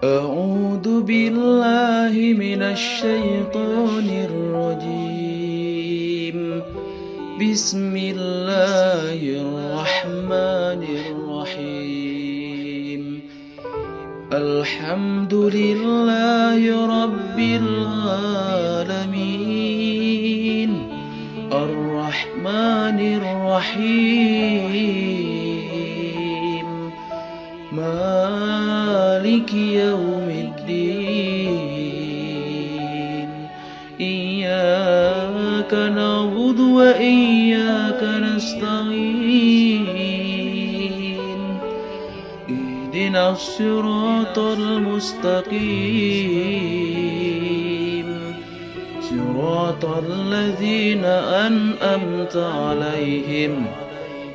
أعوذ بالله من الشيطان الرجيم بسم الله الرحمن الرحيم الحمد لله رب العالمين الرحمن الرحيم مالك يوم الدين إياك نعبد وإياك نستعين اهدنا الصراط المستقيم صراط الذين أنعمت عليهم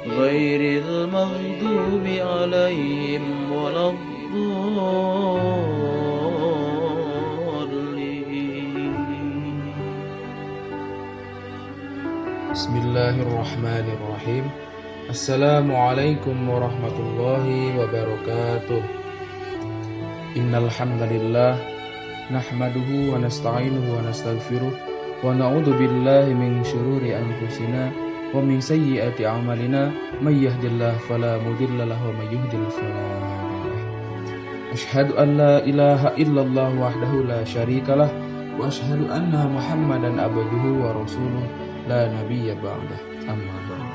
غير المغضوب عليهم ولا الضالين. Bismillahirrahmanirrahim. Assalamualaikum warahmatullahi wabarakatuh. Innal hamdalillah nahmaduhu wa nasta'inuhu wa nastaghfiruh wa na'udzu billahi min syururi anfusina wa min sayyiati a'malina may yahdihillahu fala mudilla lahu wa may yudlil fala hadiya lahu. Asyhadu an la ilaha illallah wahdahu la syarikalah wa asyhadu anna Muhammadan abduhu wa rasuluh la nabiyya ba'dah. Amma ba'du.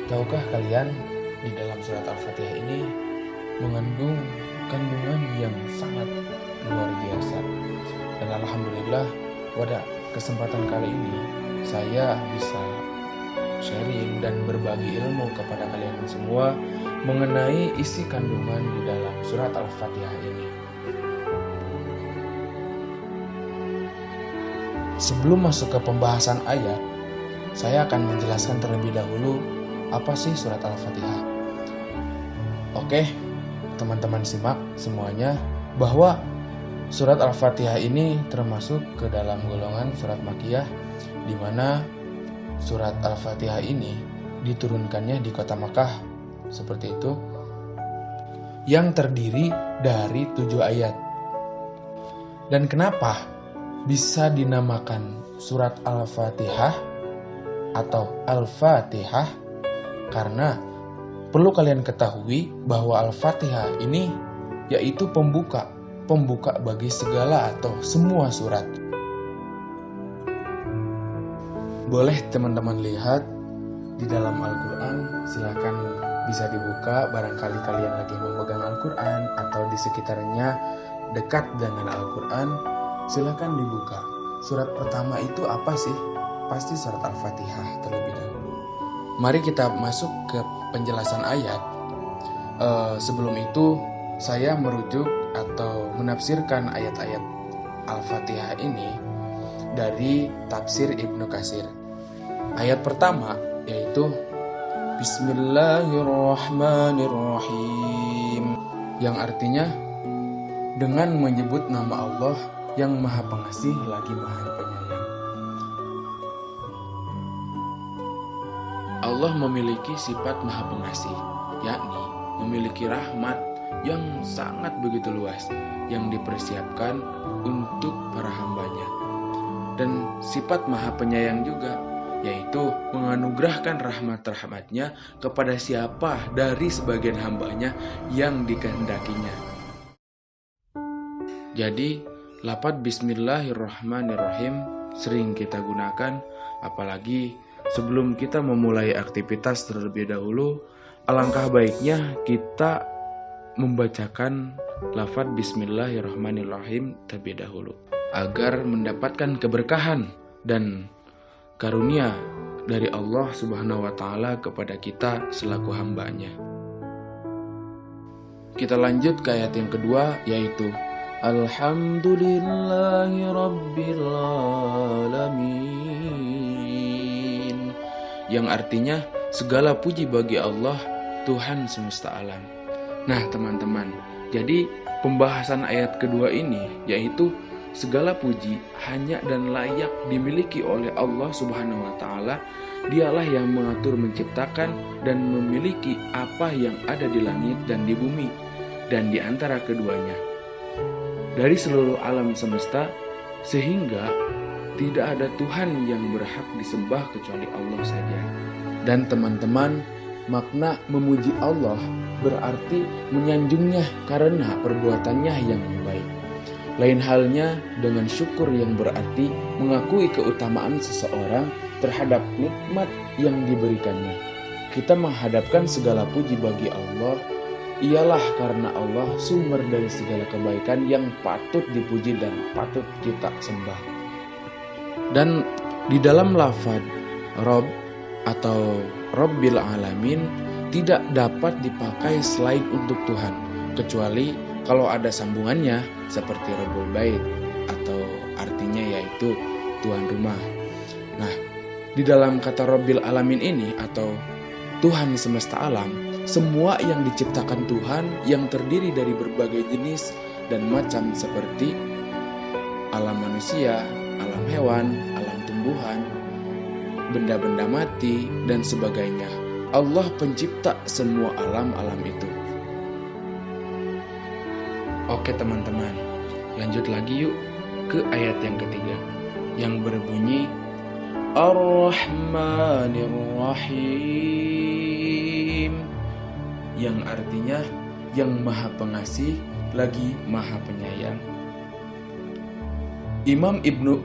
Tahukah kalian di dalam surat Al-Fatihah ini mengandung kandungan yang sangat luar biasa. Dan alhamdulillah pada kesempatan kali ini saya bisa sharing dan berbagi ilmu kepada kalian semua mengenai isi kandungan di dalam surat Al-Fatihah ini. Sebelum masuk ke pembahasan ayat, saya akan menjelaskan terlebih dahulu apa sih surat Al-Fatihah. Oke, teman-teman simak semuanya bahwa surat Al-Fatihah ini termasuk ke dalam golongan surat Makkiyah, di mana surat Al-Fatihah ini diturunkannya di kota Makkah seperti itu, yang terdiri dari 7 ayat. Dan kenapa bisa dinamakan surat Al-Fatihah atau Al-Fatihah? Karena perlu kalian ketahui bahwa Al-Fatihah ini yaitu pembuka bagi segala atau semua surat. Boleh teman-teman lihat di dalam Al-Quran, silakan bisa dibuka barangkali kalian lagi memegang Al-Quran atau di sekitarnya dekat dengan Al-Quran, silakan dibuka. Surat pertama itu apa sih? Pasti surat Al-Fatihah terlebih dahulu. Mari kita masuk ke penjelasan ayat. Sebelum itu saya merujuk atau menafsirkan ayat-ayat Al-Fatihah ini dari tafsir Ibnu Katsir. Ayat pertama yaitu Bismillahirrahmanirrahim, yang artinya dengan menyebut nama Allah yang Maha Pengasih lagi Maha Penyayang. Allah memiliki sifat Maha Pengasih, yakni memiliki rahmat yang sangat begitu luas yang dipersiapkan untuk para hambanya. Dan sifat Maha Penyayang juga, yaitu menganugerahkan rahmat-rahmatnya kepada siapa dari sebagian hambanya yang dikehendakinya. Jadi, lafaz Bismillahirrahmanirrahim sering kita gunakan, apalagi sebelum kita memulai aktivitas terlebih dahulu, alangkah baiknya kita membacakan lafaz Bismillahirrahmanirrahim terlebih dahulu agar mendapatkan keberkahan dan karunia dari Allah Subhanahu wa taala kepada kita selaku hambanya. Kita lanjut ke ayat yang kedua, yaitu Alhamdulillahi Rabbil Alamin, yang artinya segala puji bagi Allah, Tuhan semesta alam. Nah teman-teman, jadi pembahasan ayat kedua ini yaitu segala puji hanya dan layak dimiliki oleh Allah Subhanahu wa taala. Dialah yang mengatur, menciptakan dan memiliki apa yang ada di langit dan di bumi dan di antara keduanya, dari seluruh alam semesta, sehingga tidak ada Tuhan yang berhak disembah kecuali Allah saja. Dan teman-teman, makna memuji Allah berarti menyanjungnya karena perbuatannya yang baik. Lain halnya dengan syukur yang berarti mengakui keutamaan seseorang terhadap nikmat yang diberikannya. Kita menghadapkan segala puji bagi Allah, ialah karena Allah sumber dari segala kebaikan yang patut dipuji dan patut kita sembah. Dan di dalam lafaz Rob atau Rabbil Alamin tidak dapat dipakai selain untuk Tuhan, kecuali kalau ada sambungannya seperti Rabbul Bait atau artinya yaitu tuan rumah. Nah, di dalam kata Rabbil Alamin ini atau Tuhan semesta alam, semua yang diciptakan Tuhan yang terdiri dari berbagai jenis dan macam seperti alam manusia, alam hewan, alam tumbuhan, benda-benda mati, dan sebagainya. Allah pencipta semua alam-alam itu. Oke teman-teman, lanjut lagi yuk ke ayat yang ketiga yang berbunyi Ar-Rahmanir Rahim, yang artinya yang maha pengasih lagi maha penyayang. Imam Ibnu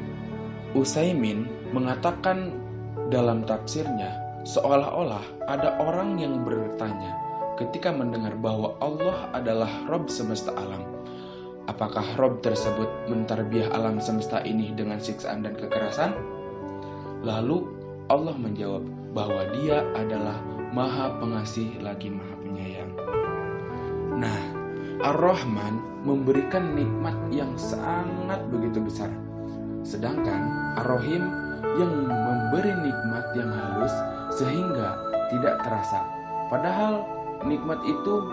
Utsaimin mengatakan dalam tafsirnya, seolah-olah ada orang yang bertanya ketika mendengar bahwa Allah adalah Rabb semesta alam, apakah Rabb tersebut mentarbiah alam semesta ini dengan siksaan dan kekerasan? Lalu Allah menjawab bahwa Dia adalah Maha Pengasih lagi Maha Penyayang. Nah, Ar-Rahman memberikan nikmat yang sangat begitu besar, sedangkan Ar-Rahim yang memberi nikmat yang halus sehingga tidak terasa. Padahal nikmat itu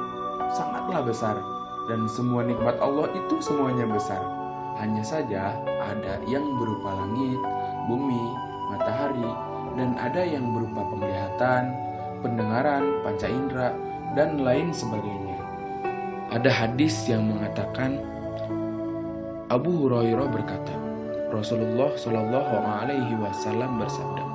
sangatlah besar, dan semua nikmat Allah itu semuanya besar. Hanya saja ada yang berupa langit, bumi, matahari, dan ada yang berupa penglihatan, pendengaran, panca indera, dan lain sebagainya. Ada hadis yang mengatakan, Abu Hurairah berkata, Rasulullah Shallallahu Alaihi Wasallam bersabda,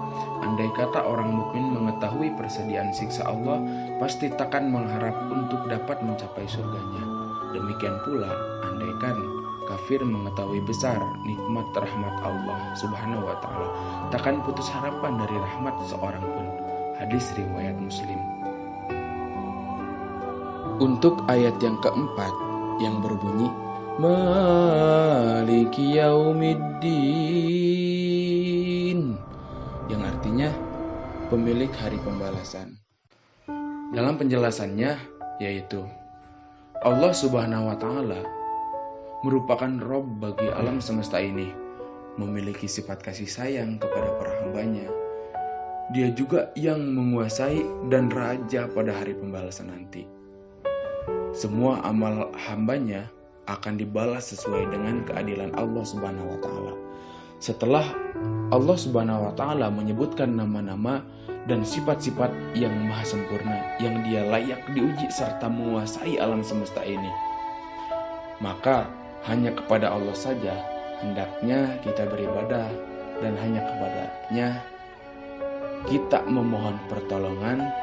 andai kata orang mukmin mengetahui persediaan siksa Allah, pasti takkan mengharap untuk dapat mencapai surganya. Demikian pula, andaikan kafir mengetahui besar nikmat rahmat Allah Subhanahu wa Ta'ala, takkan putus harapan dari rahmat seorang pun. Hadis riwayat Muslim. Untuk ayat yang keempat yang berbunyi Maliki Yaumiddin, yang artinya pemilik hari pembalasan. Dalam penjelasannya yaitu Allah Subhanahu wa Ta'ala merupakan Rabb bagi alam semesta ini, memiliki sifat kasih sayang kepada para hambanya. Dia juga yang menguasai dan raja pada hari pembalasan nanti. Semua amal hambanya akan dibalas sesuai dengan keadilan Allah Subhanahu wa Ta'ala. Setelah Allah Subhanahu wa Ta'ala menyebutkan nama-nama dan sifat-sifat yang maha sempurna yang Dia layak diuji serta menguasai alam semesta ini, maka hanya kepada Allah saja hendaknya kita beribadah, dan hanya kepadanya kita memohon pertolongan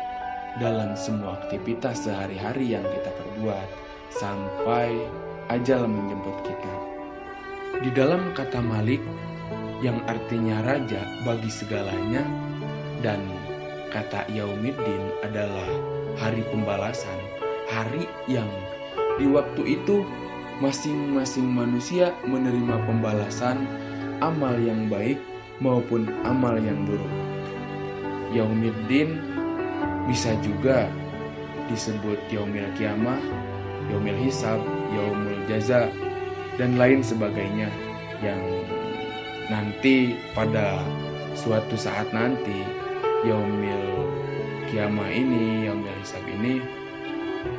dalam semua aktivitas sehari-hari yang kita perbuat sampai ajal menjemput kita. Di dalam kata Malik yang artinya raja bagi segalanya, dan kata Yaumiddin adalah hari pembalasan, hari yang di waktu itu masing-masing manusia menerima pembalasan amal yang baik maupun amal yang buruk. Yaumiddin bisa juga disebut Yaumil Qiyamah, Yaumil Hisab, Yaumul Jaza, dan lain sebagainya, yang nanti pada suatu saat nanti Yaumil Qiyamah ini, Yaumil Hisab ini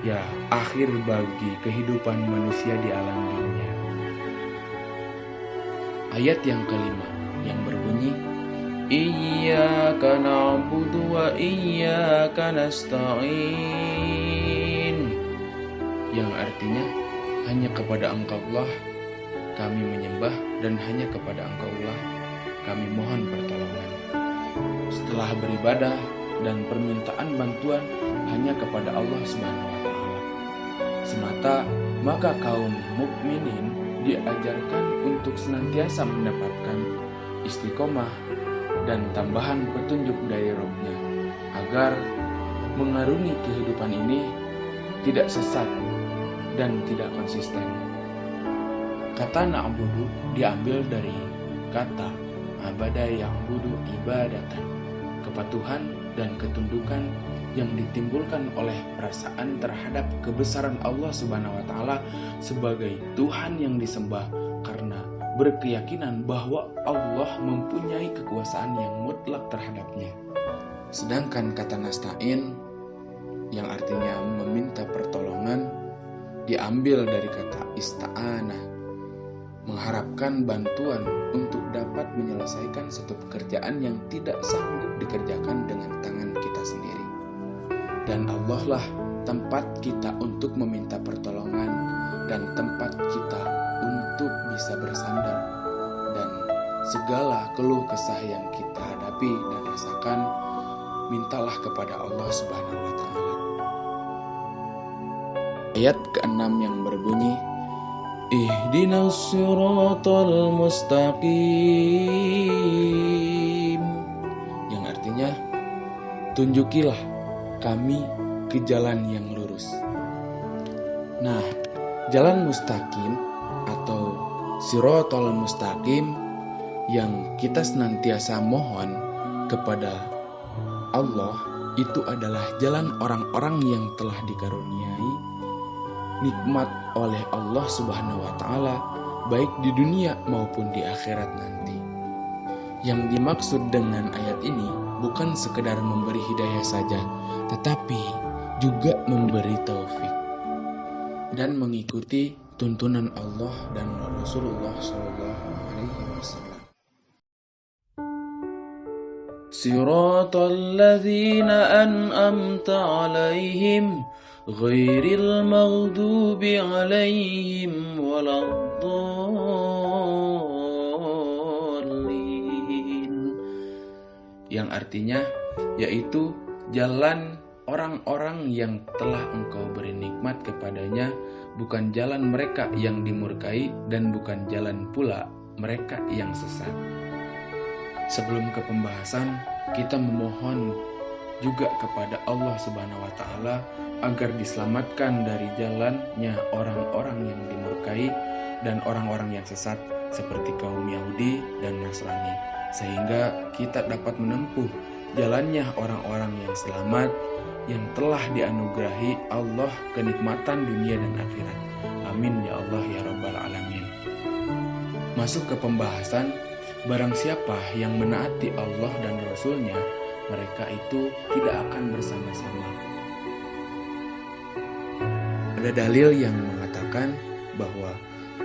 ya akhir bagi kehidupan manusia di alam dunia. Ayat yang kelima yang berbunyi, Iyyaka na'budu wa iyyaka nasta'in, yang artinya hanya kepada Engkaulah kami menyembah dan hanya kepada Engkaulah kami mohon pertolongan. Setelah beribadah dan permintaan bantuan hanya kepada Allah Subhanahu wa taala semata, maka kaum mukminin diajarkan untuk senantiasa mendapatkan istiqomah dan tambahan petunjuk dari Rabb-Nya agar mengarungi kehidupan ini tidak sesat dan tidak konsisten. Kata na'budu diambil dari kata abada ya'budu ibadatan, kepatuhan dan ketundukan yang ditimbulkan oleh perasaan terhadap kebesaran Allah Subhanahu wa taala sebagai Tuhan yang disembah karena berkeyakinan bahwa Allah mempunyai kekuasaan yang mutlak terhadapnya. Sedangkan kata nasta'in yang artinya meminta pertolongan diambil dari kata ista'anah, mengharapkan bantuan untuk dapat menyelesaikan suatu pekerjaan yang tidak sanggup dikerjakan dengan tangan kita sendiri. Dan Allah lah tempat kita untuk meminta pertolongan dan tempat kita untuk bisa bersandar, dan segala keluh kesah yang kita hadapi dan rasakan, mintalah kepada Allah Subhanahu wa taala. Ayat ke-6 yang berbunyi, Ihdinas siratal mustaqim, yang artinya tunjukilah kami ke jalan yang lurus. Nah, jalan mustaqim atau siratal mustaqim yang kita senantiasa mohon kepada Allah itu adalah jalan orang-orang yang telah dikaruniai nikmat oleh Allah Subhanahu wa taala baik di dunia maupun di akhirat nanti. Yang dimaksud dengan ayat ini bukan sekedar memberi hidayah saja, tetapi juga memberi taufik dan mengikuti tuntunan Allah dan Rasulullah sallallahu alaihi wasallam. Siratal ladzina an'amta 'alaihim ghairil maghdubi 'alaihim waladdallin, yang artinya yaitu jalan orang-orang yang telah Engkau beri nikmat kepadanya, bukan jalan mereka yang dimurkai dan bukan jalan pula mereka yang sesat. Sebelum ke pembahasan, kita memohon juga kepada Allah Subhanahu wa taala agar diselamatkan dari jalannya orang-orang yang dimurkai dan orang-orang yang sesat seperti kaum Yahudi dan Nasrani, sehingga kita dapat menempuh jalannya orang-orang yang selamat yang telah dianugerahi Allah kenikmatan dunia dan akhirat. Amin ya Allah ya Rabbal Alamin. Masuk ke pembahasan, barang siapa yang menaati Allah dan Rasul-Nya, mereka itu tidak akan bersama-sama. Ada dalil yang mengatakan bahwa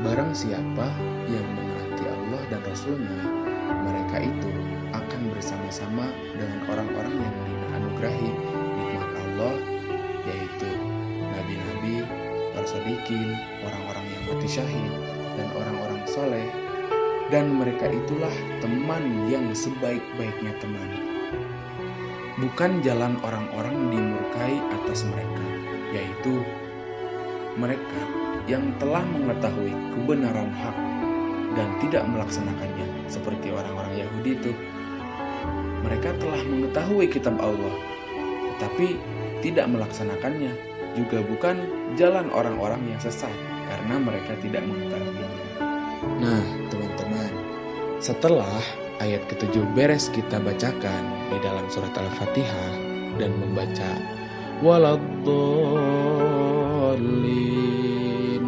barang siapa yang menaati Allah dan Rasul-Nya, mereka itu akan bersama-sama dengan orang-orang yang dianugerahi nikmat Allah, yaitu nabi-nabi, para shodiqin, orang-orang yang mati syahid, dan orang-orang soleh. Dan mereka itulah teman yang sebaik-baiknya teman. Bukan jalan orang-orang dimurkai atas mereka, yaitu mereka yang telah mengetahui kebenaran hak dan tidak melaksanakannya, seperti orang-orang Yahudi itu. Mereka telah mengetahui kitab Allah, tetapi tidak melaksanakannya. Juga bukan jalan orang-orang yang sesat, karena mereka tidak mengetahuinya. Nah, teman-teman, setelah ayat ke-7 beres kita bacakan di dalam surat Al-Fatihah dan membaca waladdallin,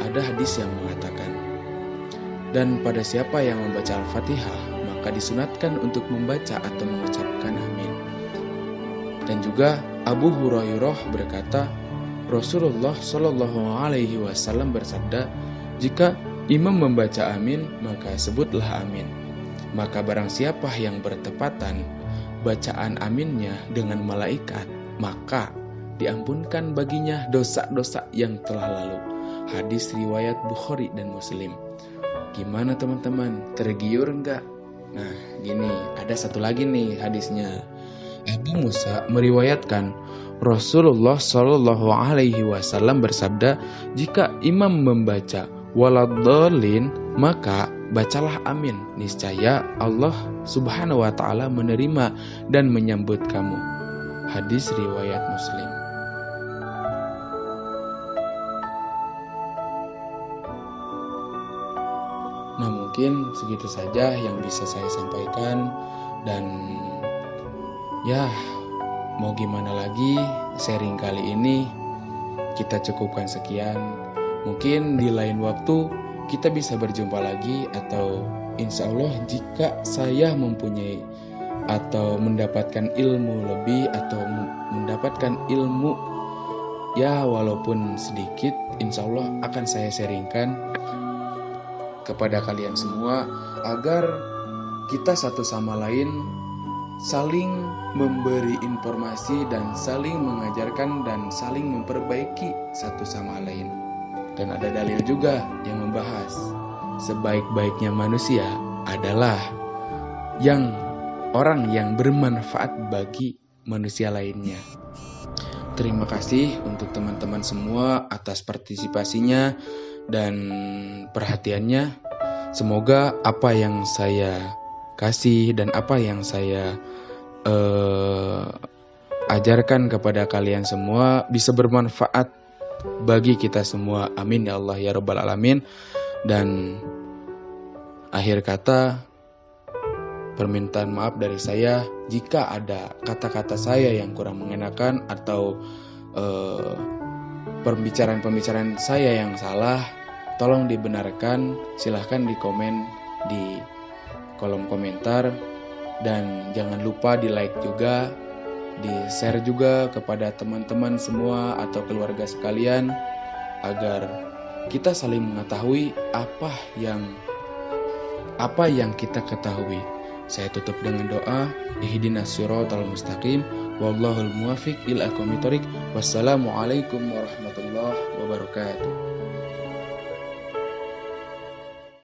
ada hadis yang mengatakan, dan pada siapa yang membaca Al-Fatihah maka disunatkan untuk membaca atau mengucapkan amin. Dan juga Abu Hurairah berkata, Rasulullah Shallallahu Alaihi Wasallam bersabda, jika imam membaca amin, maka sebutlah amin. Maka barang siapa yang bertepatan bacaan aminnya dengan malaikat, maka diampunkan baginya dosa-dosa yang telah lalu. Hadis riwayat Bukhari dan Muslim. Gimana teman-teman? Tergiur enggak? Nah, gini, ada satu lagi nih hadisnya. Abu Musa meriwayatkan Rasulullah Shallallahu Alaihi Wasallam bersabda, jika imam membaca waladhdallin, maka bacalah amin. Niscaya Allah Subhanahu Wa Taala menerima dan menyambut kamu. Hadis riwayat Muslim. Nah, mungkin segitu saja yang bisa saya sampaikan, dan ya, mau gimana lagi, sharing kali ini kita cukupkan sekian. Mungkin di lain waktu kita bisa berjumpa lagi, atau insya Allah jika saya mempunyai atau mendapatkan ilmu lebih, atau mendapatkan ilmu ya walaupun sedikit, insya Allah akan saya sharingkan kepada kalian semua, agar kita satu sama lain saling memberi informasi dan saling mengajarkan dan saling memperbaiki satu sama lain. Dan ada dalil juga yang membahas sebaik-baiknya manusia adalah orang yang bermanfaat bagi manusia lainnya. Terima kasih untuk teman-teman semua atas partisipasinya dan perhatiannya. Semoga apa yang saya kasih dan apa yang saya ajarkan kepada kalian semua bisa bermanfaat bagi kita semua. Amin ya Allah ya Rabbal Alamin. Dan akhir kata, permintaan maaf dari saya jika ada kata-kata saya yang kurang mengenakan atau pembicaraan saya yang salah, tolong dibenarkan. Silahkan di komen di kolom komentar, dan jangan lupa di like juga, di share juga kepada teman-teman semua atau keluarga sekalian, agar kita saling mengetahui apa yang kita ketahui. Saya tutup dengan doa, ihdinas siratal mustaqim, wallahul muwaffiq ila aqwamit thoriq. Wassalamualaikum warahmatullahi wabarakatuh.